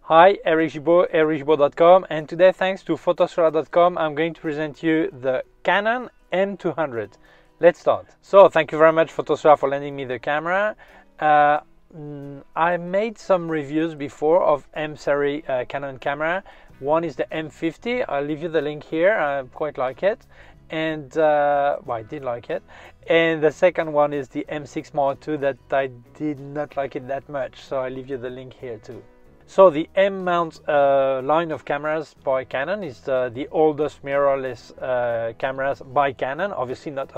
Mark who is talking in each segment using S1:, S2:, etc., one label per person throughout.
S1: Hi, Eric Gibaud, ericgibaud.com, and today, thanks to photosfera.com, I'm going to present you the Canon M200. Let's start. So, thank you very much, Photosfera, for lending me the camera. I made some reviews before of M-series Canon camera. One is the M50. I'll leave you the link here. I quite like it, and well, I did like it. And the second one is the M6 Mark II that I did not like it that much. So I'll leave you the link here too. So the M mount line of cameras by Canon is the oldest mirrorless cameras by Canon. Obviously not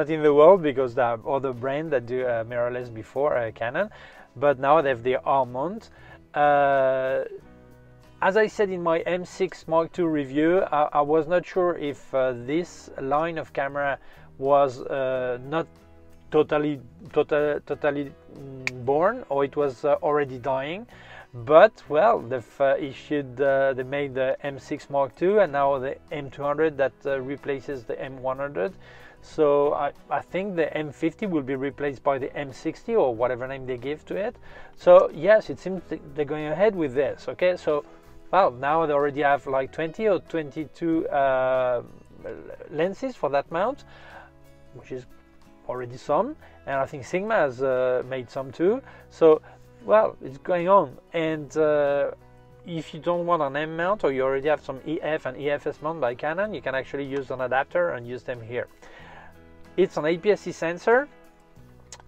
S1: in the world, because there are other brands that do mirrorless before Canon, but now they have the R mount. As I said in my M6 Mark II review, I was not sure if this line of camera was not totally born, or it was already dying. But well, they've they made the M6 Mark II and now the M200 that replaces the M100. So I think the M50 will be replaced by the M60 or whatever name they give to it. So yes, it seems they're going ahead with this. Okay, so well, now they already have like 20 or 22 lenses for that mount, which is already some, and I think Sigma has made some too. So well, it's going on. And if you don't want an M mount, or you already have some EF and EFS mount by Canon, you can actually use an adapter and use them here. It's an APS-C sensor,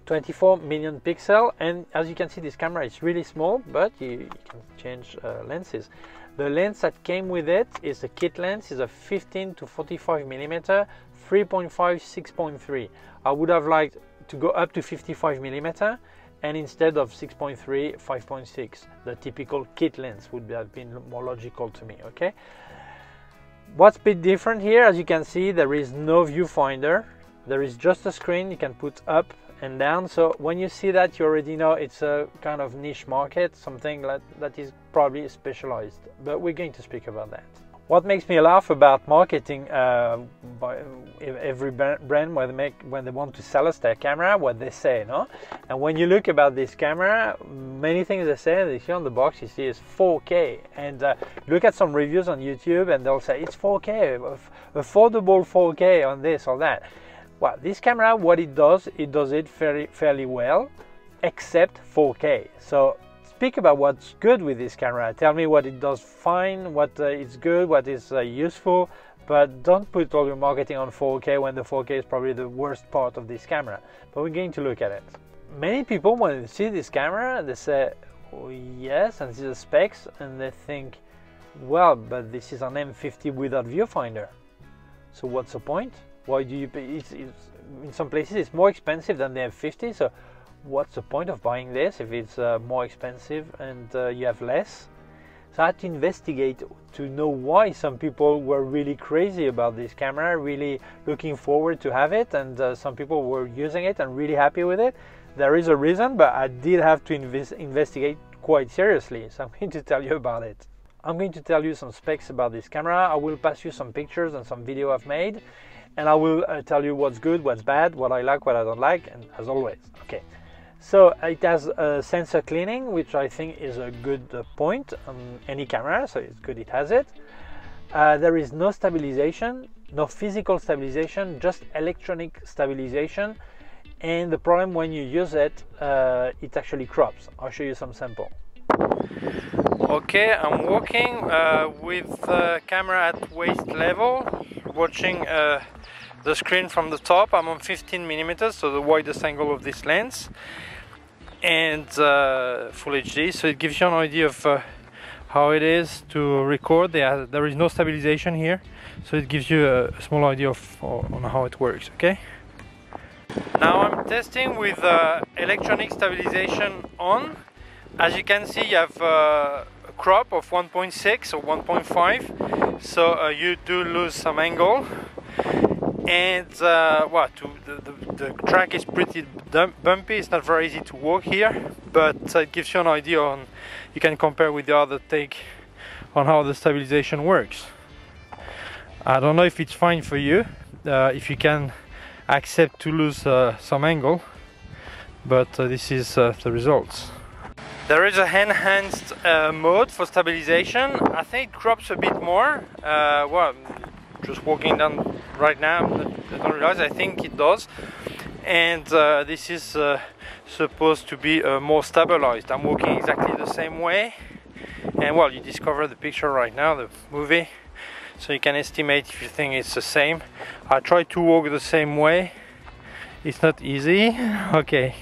S1: 24 million pixel, and as you can see, this camera is really small, but you can change lenses. The lens that came with it is a kit lens, is a 15 to 45 millimeter, 3.5, 6.3. I would have liked to go up to 55 millimeter, and instead of 6.3, 5.6, the typical kit lens would have been more logical to me. Okay, what's a bit different here, as you can see, there is no viewfinder, there is just a screen you can put up and down. So when you see that, you already know it's a kind of niche market, something that is probably specialized, but we're going to speak about that. What makes me laugh about marketing by every brand when they want to sell us their camera, what they say, no? And when you look about this camera, many things they say, they see on the box, you see is 4K, and look at some reviews on YouTube and they'll say it's 4K, affordable 4K on this or that. Well, this camera, what it does it fairly well, except 4K. So speak about what's good with this camera. Tell me what it does fine, what is good, what is useful, but don't put all your marketing on 4K when the 4K is probably the worst part of this camera. But we're going to look at it. Many people, when they see this camera, they say, oh, yes, and see the specs, and they think, well, but this is an M50 without viewfinder. So what's the point? Why do you pay? In some places it's more expensive than the M50, so what's the point of buying this if it's more expensive and you have less? So I had to investigate to know why some people were really crazy about this camera, really looking forward to have it, and some people were using it and really happy with it. There is a reason, but I did have to investigate quite seriously, so I'm going to tell you about it. I'm going to tell you some specs about this camera. I will pass you some pictures and some video I've made, and I will tell you what's good, what's bad, what I like, what I don't like, and as always. Okay. So it has sensor cleaning, which I think is a good point on any camera, so it's good it has it. There is no stabilization, no physical stabilization, just electronic stabilization. And the problem when you use it, it actually crops. I'll show you some sample. Okay, I'm walking with the camera at waist level, watching the screen from the top. I'm on 15 millimeters, so the widest angle of this lens, and full HD, so it gives you an idea of how it is to record. There is no stabilization here, so it gives you a small idea of on how it works. Okay, now I'm testing with electronic stabilization on. As you can see, you have a crop of 1.6 or 1.5, so you do lose some angle. And the track is pretty bumpy. It's not very easy to walk here, but it gives you an idea on, you can compare with the other take on how the stabilization works. I don't know if it's fine for you, if you can accept to lose some angle, but this is the results.
S2: There is a enhanced mode for stabilization. I think it crops a bit more. Well, just walking down right now, I don't realize, I think it does. And this is supposed to be more stabilized. I'm walking exactly the same way. And well, you discover the picture right now, the movie. So you can estimate if you think it's the same. I try to walk the same way. It's not easy. Okay.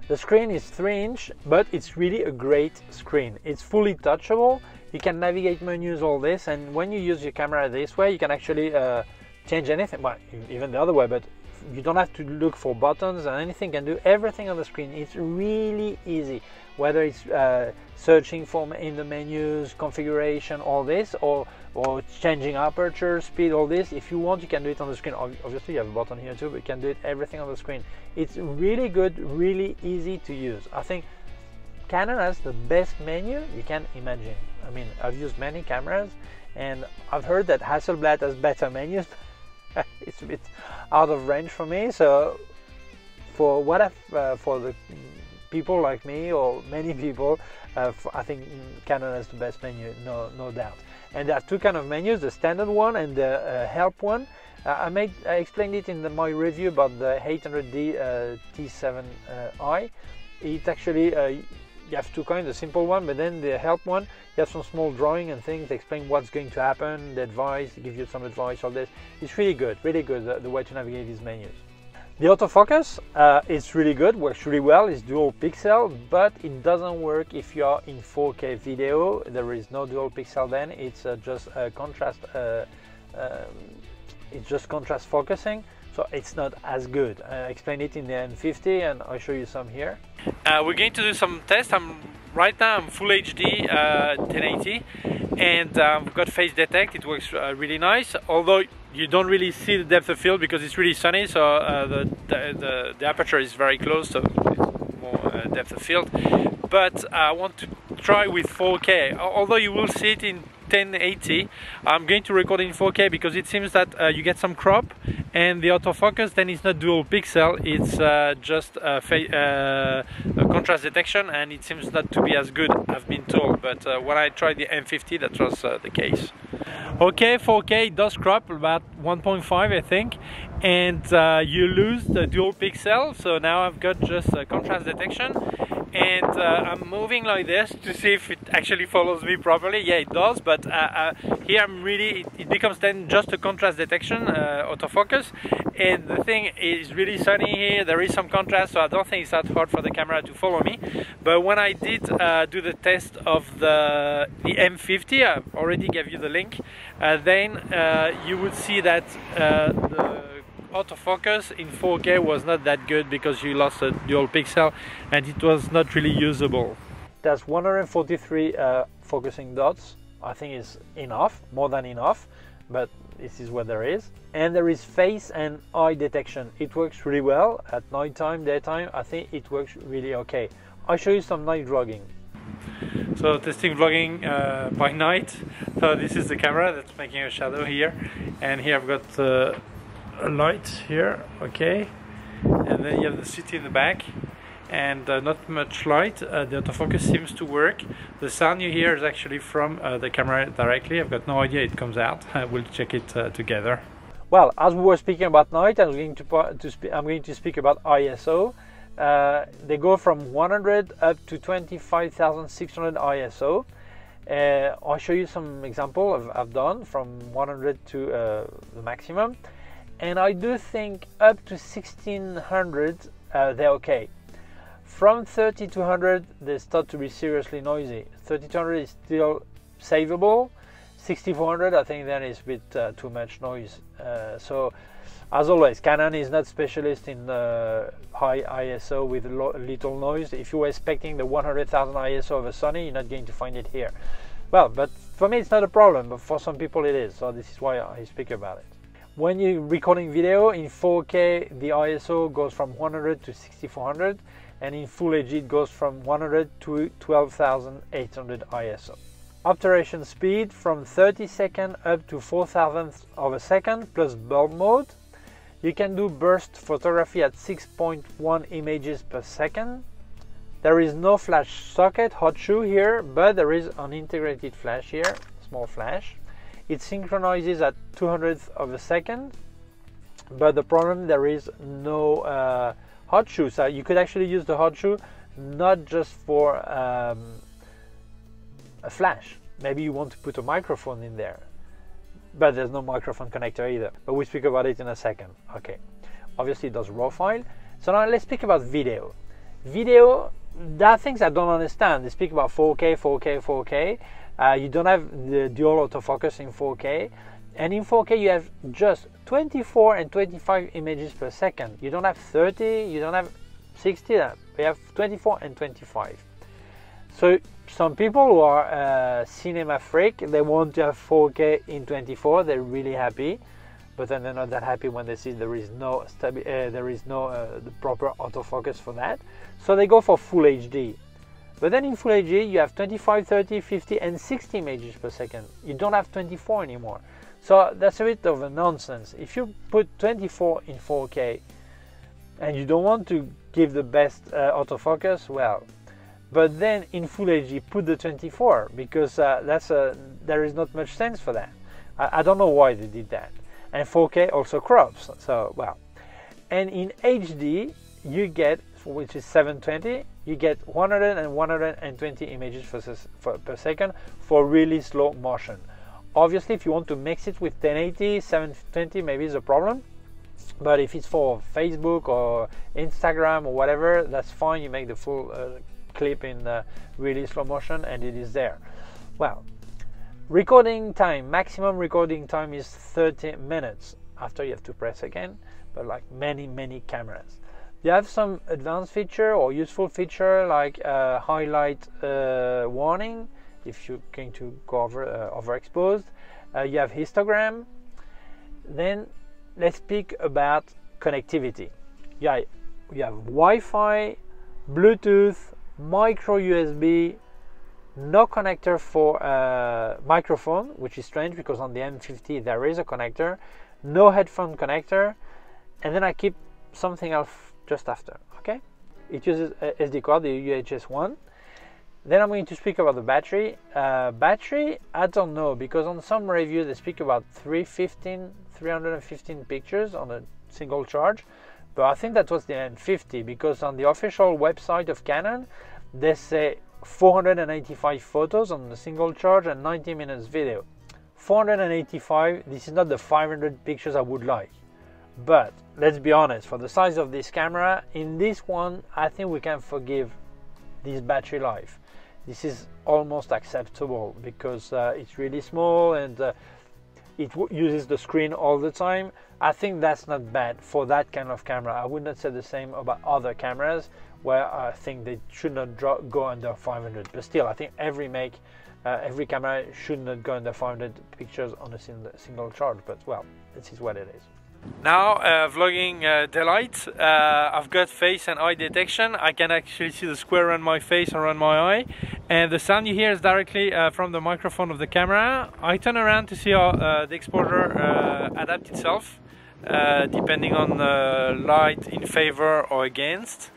S1: The screen is 3-inch, but it's really a great screen. It's fully touchable. You can navigate menus, all this, and when you use your camera this way, you can actually change anything, well, even the other way, but you don't have to look for buttons and anything. You can do everything on the screen. It's really easy, whether it's searching for in the menus, configuration, all this, or changing aperture, speed, all this. If you want, you can do it on the screen. Obviously, you have a button here too, but you can do it everything on the screen. It's really good, really easy to use. I think Canon has the best menu you can imagine. I mean, I've used many cameras, and I've heard that Hasselblad has better menus. It's a bit out of range for me. So for for the people like me or many people, I think Canon has the best menu, no doubt. And there are two kind of menus: the standard one and the help one. I explained it in my review about the 800D T7i. It actually you have two kinds, the simple one, but then the help one, you have some small drawing and things, explain what's going to happen, the advice, give you some advice, all this. It's really good, the way to navigate these menus. The autofocus, it's really good, works really well, it's dual pixel, but it doesn't work if you are in 4K video. There is no dual pixel then, it's just contrast. It's just contrast focusing, so it's not as good. I explain it in the M50 and I'll show you some here.
S2: We're going to do some tests. Right now I'm full HD 1080, and we've got face detect. It works really nice, although you don't really see the depth of field because it's really sunny, so the aperture is very close, so it's more depth of field. But I want to try with 4K, although you will see it in 1080. I'm going to record in 4K because it seems that you get some crop, and the autofocus then is not dual pixel, it's just a contrast detection, and it seems not to be as good, I've been told, but when I tried the M50 that was the case. Okay, 4K does crop about 1.5 I think, and you lose the dual pixel, so now I've got just a contrast detection. And I'm moving like this to see if it actually follows me properly. Yeah, it does, but here I'm really, it becomes then just a contrast detection, autofocus. And the thing is really sunny here, there is some contrast, so I don't think it's that hard for the camera to follow me. But when I did do the test of the M50, I already gave you the link, then you would see that the autofocus in 4K was not that good because you lost a dual pixel and it was not really usable.
S1: There's 143 focusing dots. I think is enough, more than enough, but this is what there is. And there is face and eye detection. It works really well at night time, daytime. I think it works really okay. I'll show you some night vlogging.
S2: So testing vlogging by night. So this is the camera that's making a shadow here, and here I've got a light here, okay, and then you have the city in the back, and not much light. The autofocus seems to work. The sound you hear is actually from the camera directly. I've got no idea it comes out. We'll check it together.
S1: Well, as we were speaking about night, I'm going to speak about ISO. They go from 100 up to 25,600 ISO. I'll show you some example I've done from 100 to the maximum. And I do think up to 1600 they're okay. From 3200 they start to be seriously noisy. 3200 is still savable. 6400 I think then is a bit too much noise. So as always, Canon is not specialist in high ISO with little noise. If you were expecting the 100,000 ISO of a Sony, you're not going to find it here. Well, but for me it's not a problem, but for some people it is. So this is why I speak about it. When you're recording video in 4K, the ISO goes from 100 to 6400, and in Full HD it goes from 100 to 12,800 ISO. Obturation speed from 30 seconds up to 4,000th of a second plus bulb mode. You can do burst photography at 6.1 images per second. There is no flash socket, hot shoe here, but there is an integrated flash here, small flash. It synchronizes at 200th of a second, but the problem, there is no hot shoe. So you could actually use the hot shoe not just for a flash. Maybe you want to put a microphone in there, but there's no microphone connector either. But we'll speak about it in a second. Okay, obviously it does raw file. So now let's speak about video. Video, there are things I don't understand. They speak about 4K, 4K, 4K. You don't have the dual autofocus in 4K. And in 4K you have just 24 and 25 images per second. You don't have 30, you don't have 60, you have 24 and 25. So some people who are cinema freak, they want to have 4K in 24, they're really happy. But then they're not that happy when they see there is no the proper autofocus for that. So they go for full HD. But then in full HD you have 25, 30, 50 and 60 images per second. You don't have 24 anymore. So that's a bit of a nonsense. If you put 24 in 4K and you don't want to give the best autofocus, well, but then in full HD put the 24, because there is not much sense for that. I don't know why they did that. And 4K also crops, so well. And in HD you get, which is 720, you get 100 and 120 images per second for really slow motion. Obviously if you want to mix it with 1080, 720 maybe is a problem, but if it's for Facebook or Instagram or whatever, that's fine. You make the full clip in really slow motion and it is there. Well, recording time, maximum recording time is 30 minutes. After you have to press again, but like many cameras. You have some advanced feature or useful feature like highlight warning if you're going to go overexposed. You have histogram. Then let's speak about connectivity. Yeah, you have Wi-Fi, Bluetooth, micro USB, no connector for microphone, which is strange because on the M50 there is a connector, no headphone connector, and then I keep something else just after. Okay, it uses a SD card, the UHS one. Then I'm going to speak about the battery. Battery, I don't know, because on some reviews they speak about 315 pictures on a single charge, but I think that was the M50, because on the official website of Canon they say 485 photos on a single charge and 90 minutes video. 485, this is not the 500 pictures I would like. But let's be honest, for the size of this camera, in this one I think we can forgive this battery life. This is almost acceptable because it's really small and it uses the screen all the time. I think that's not bad for that kind of camera. I would not say the same about other cameras where I think they should not go under 500. But still, I think every camera should not go under 500 pictures on a single charge. But well, this is what it is.
S2: Now vlogging daylight. I've got face and eye detection. I can actually see the square around my face, around my eye, and the sound you hear is directly from the microphone of the camera. I turn around to see how the exposure adapts itself depending on the light in favor or against.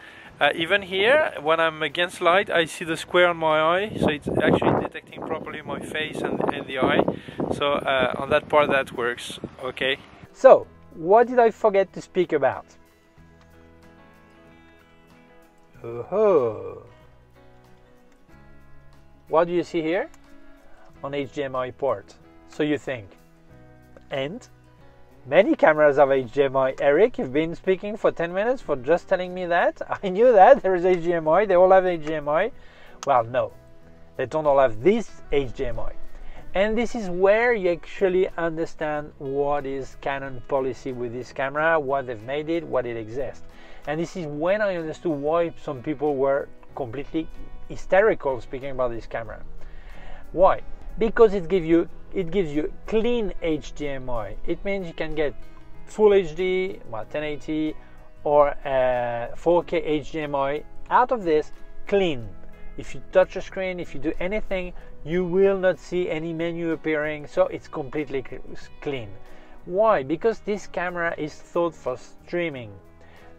S2: Even here, when I'm against light, I see the square on my eye, so it's actually detecting properly my face and the eye. So on that part that works. Okay.
S1: So what did I forget to speak about? Oh, what do you see here? On HDMI port. So you think, and many cameras have HDMI. Eric, you've been speaking for 10 minutes for just telling me that. I knew that there is HDMI. They all have HDMI. Well, no, they don't all have this HDMI. And this is where you actually understand what is Canon policy with this camera, what they've made it, what it exists. And this is when I understood why some people were completely hysterical speaking about this camera. Why? Because it gives you clean HDMI. It means you can get full HD, 1080 or 4K HDMI out of this clean. If you touch a screen, if you do anything, you will not see any menu appearing, so it's completely clean. Why? Because this camera is thought for streaming.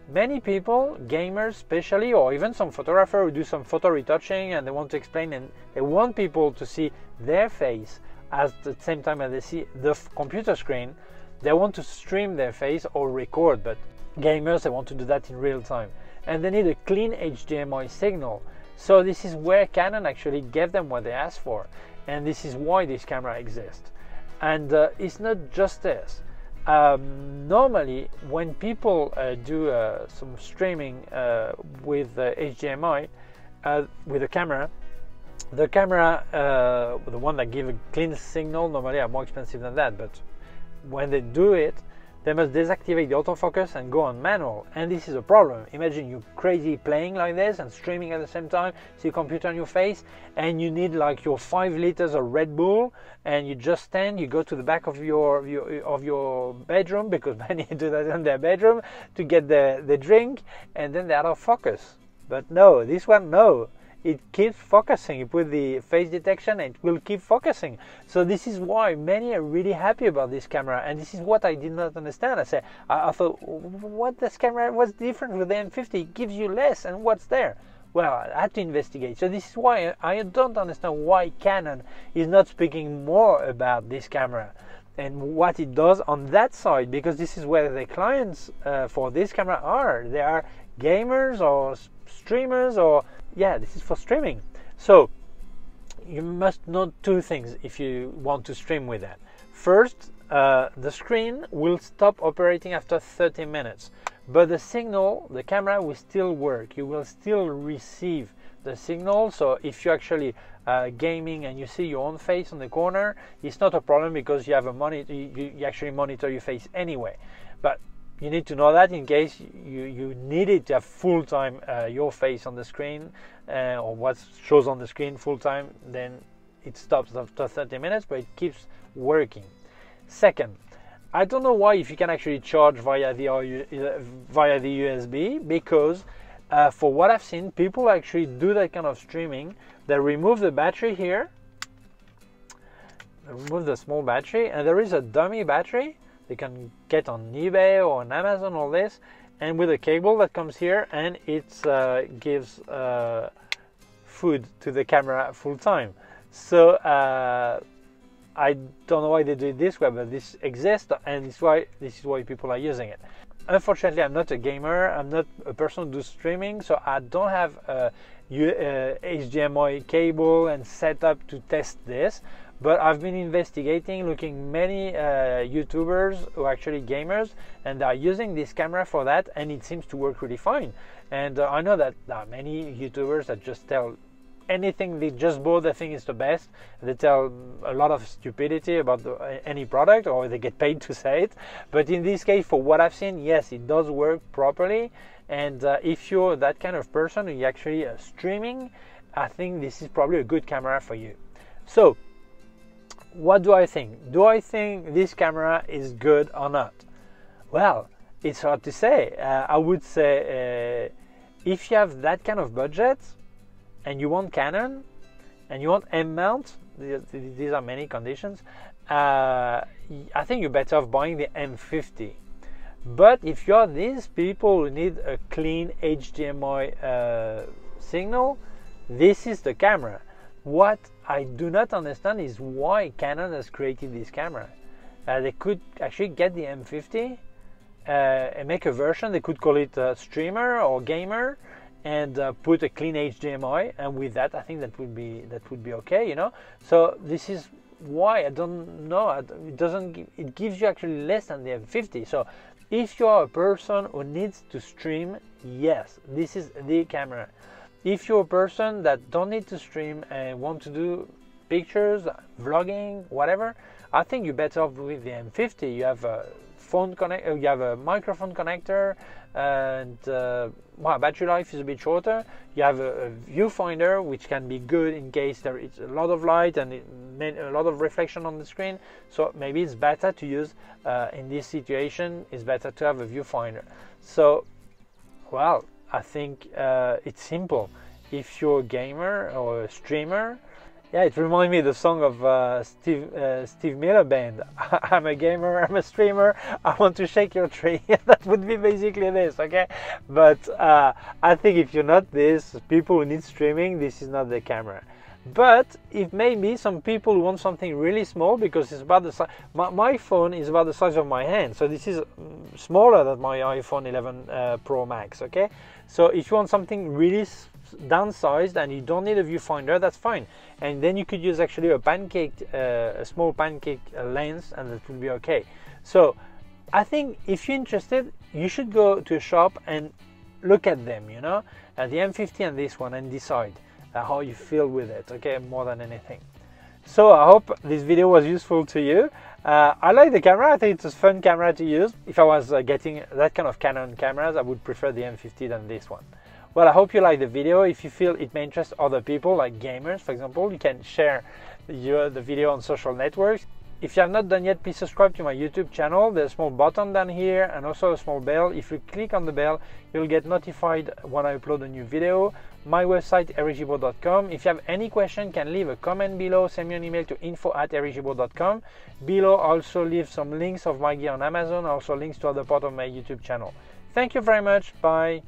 S1: many people, gamers especially, or even some photographer who do some photo retouching and they want to explain and they want people to see their face at the same time as they see the computer screen, they want to stream their face or record, but gamers, they want to do that in real time. And they need a clean HDMI signal. So this is where Canon actually gave them what they asked for. And this is why this camera exists. And it's not just this. Normally, when people do some streaming with HDMI, with a camera, the one that gives a clean signal, normally are more expensive than that. But when they do it, they must deactivate the autofocus and go on manual, and this is a problem. Imagine you crazy playing like this and streaming at the same time, see a computer on your face, and you need like your 5 liters of Red Bull, and you just stand, you go to the back of your bedroom, because many do that in their bedroom, to get the drink, and then they're out of focus. But no, this one, no. It keeps focusing. You put the face detection and it will keep focusing. So this is why many are really happy about this camera, and this is what I did not understand. I thought, what this camera, what's different with the M50? It gives you less, and what's there? Well, I had to investigate. So this is why I don't understand why Canon is not speaking more about this camera and what it does on that side, because this is where the clients for this camera are. They are gamers or streamers, or yeah, this is for streaming. So you must know 2 things if you want to stream with that. First, the screen will stop operating after 30 minutes, but the signal, the camera will still work. You will still receive the signal. So if you're actually gaming and you see your own face on the corner, it's not a problem, because you have a monitor. You actually monitor your face anyway. But you need to know that in case you needed to have full time your face on the screen, or what shows on the screen full time, then it stops after 30 minutes, but it keeps working. Second, I don't know why if you can actually charge via the USB, because for what I've seen, people actually do that kind of streaming. They remove the battery here, remove the small battery, and there is a dummy battery they can get on eBay or on Amazon, all this, and with a cable that comes here, and it gives food to the camera full time. So I don't know why they do it this way, but this exists, and this is why people are using it. Unfortunately, I'm not a gamer. I'm not a person who does streaming, so I don't have a HDMI cable and setup to test this. But I've been investigating, looking many YouTubers who are actually gamers, and they are using this camera for that, and it seems to work really fine. And I know that there are many YouTubers that just tell anything they just bought, they think is the best. They tell a lot of stupidity about any product, or they get paid to say it. But in this case, for what I've seen, yes, it does work properly. And if you're that kind of person who actually streaming, I think this is probably a good camera for you. So what do I think? Do I think this camera is good or not? Well, it's hard to say. I would say if you have that kind of budget and you want Canon and you want M mount, these are many conditions, I think you're better off buying the M50. But if you're these people who need a clean HDMI signal, this is the camera. What I do not understand is why Canon has created this camera. They could actually get the M50 and make a version. They could call it streamer or gamer, and put a clean HDMI, and with that, I think that would be okay, you know. So this is why I don't know. It gives you actually less than the M50. So if you are a person who needs to stream, yes, this is the camera. If you're a person that don't need to stream and want to do pictures, vlogging, whatever, I think you're better off with the M50. You have a phone connect, you have a microphone connector, and well, battery life is a bit shorter. You have a viewfinder, which can be good in case there is a lot of light and a lot of reflection on the screen. So maybe it's better to use in this situation. It's better to have a viewfinder. So, well, I think it's simple. If you're a gamer or a streamer, Yeah, it reminds me of the song of Steve Miller Band. I'm a gamer, I'm a streamer, I want to shake your tree. That would be basically this, okay? But I think if you're not this, people who need streaming, this is not the camera. But if maybe some people want something really small, because it's about the size, my phone is about the size of my hand, so this is smaller than my iPhone 11 Pro Max, okay? So if you want something really downsized and you don't need a viewfinder, that's fine. And then you could use actually a small pancake lens, and that will be okay. So I think if you're interested, you should go to a shop and look at them, you know, at the M50 and this one, and decide how you feel with it, okay, more than anything. So I hope this video was useful to you. I like the camera. I think it's a fun camera to use. If I was getting that kind of Canon cameras, I would prefer the M50 than this one. Well, I hope you like the video. If you feel it may interest other people, like gamers, for example, you can share the video on social networks. If you have not done yet, please subscribe to my YouTube channel. There's a small button down here and also a small bell. If you click on the bell, you'll get notified when I upload a new video. My website, ericgibaud.com. If you have any question, you can leave a comment below. Send me an email to info@ericgibaud.com. Below, I also leave some links of my gear on Amazon, also links to other parts of my YouTube channel. Thank you very much. Bye.